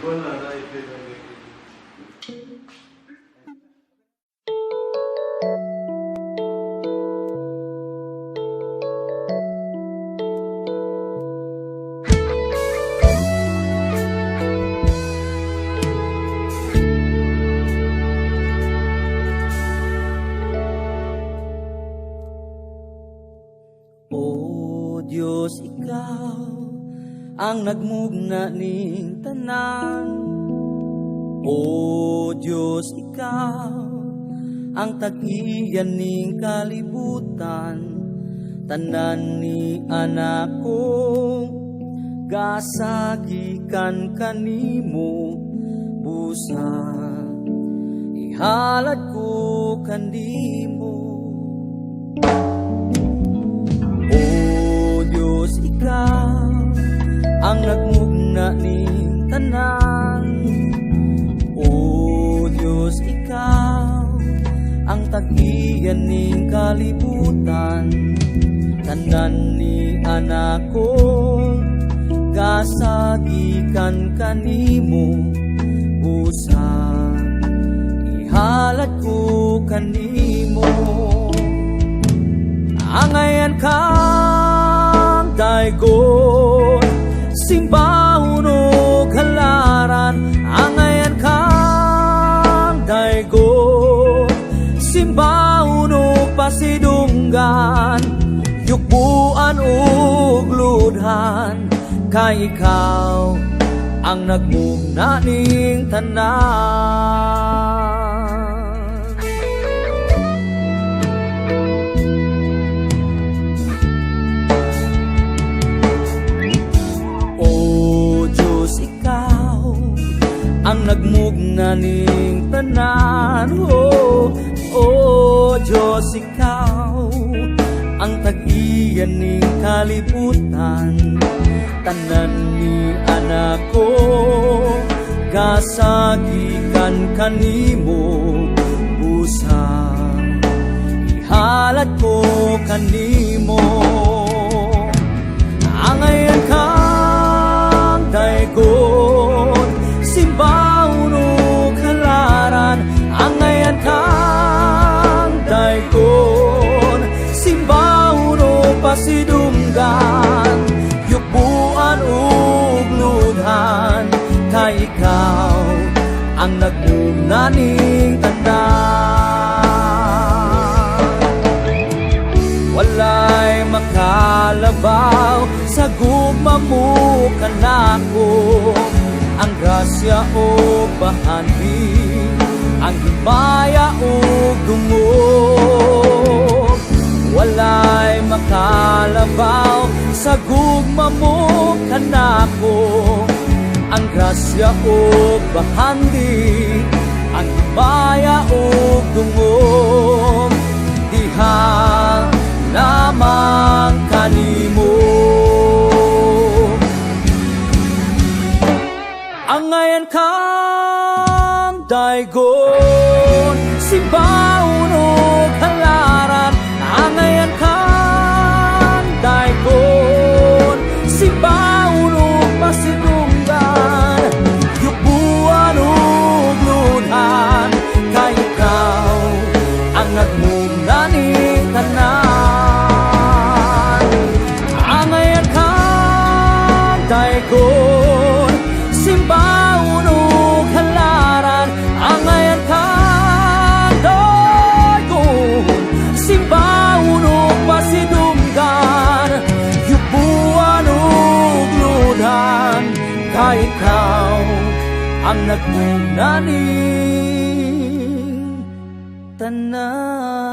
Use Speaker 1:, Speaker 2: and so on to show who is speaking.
Speaker 1: Wala na ito.
Speaker 2: O Diyos, Ikaw ang nagmugna ning tanan. O Diyos, Ikaw ang tag-iyan ning kalibutan. Tanan ni anak ko gasagikan kanimo, busa ihalad ko kanimo. Ikaw ang nagmugna ning tanan. O Diyos, Ikaw ang tag-iyan ning kalibutan. Tanan ni anak ko gasagikan kanimo, busa ihalad ko kanimo. Angayan ka daygon simbahon o kalaran. Angayan kang daygon simbahon o pasidunggan. Yukbuan o gludhan, kay ikaw ang nagmugna ning tanan. Ang nagmugna ning tanan. O Diyos, Ikaw ang tag-iyan ning kalibutan. Tanan ni anak ko gasagikan kanimo, busa ihalad ko kanimo. Angayan kang daygon simbahon o kalaran. Angayan kang daygon simbahon o pasidunggan. Yukbuan o gludhan, kay ikaw ang nagmugna ning tanan. Walay makalabaw sa gugma mo kanako. Ang grasya o bahani, ang himaya o dungog. Walay makalabaw sa gugma mo kanako. Ang grasya o bahani, ang himaya o dungog. Diha lamang kanimo. Angayan kang daygon simbahon o kalaran. Angayan kang daygon simbahon o pasidunggan. Yukbuan o gludhan, kay ikaw ang nagmugna ning tanan. Angayan kang daygon simbahon o kalaran. Angayan kang daygon simbahon o pasidunggan. Yukbuan o gludhan, kay ikaw ang nagmugna ning tanan.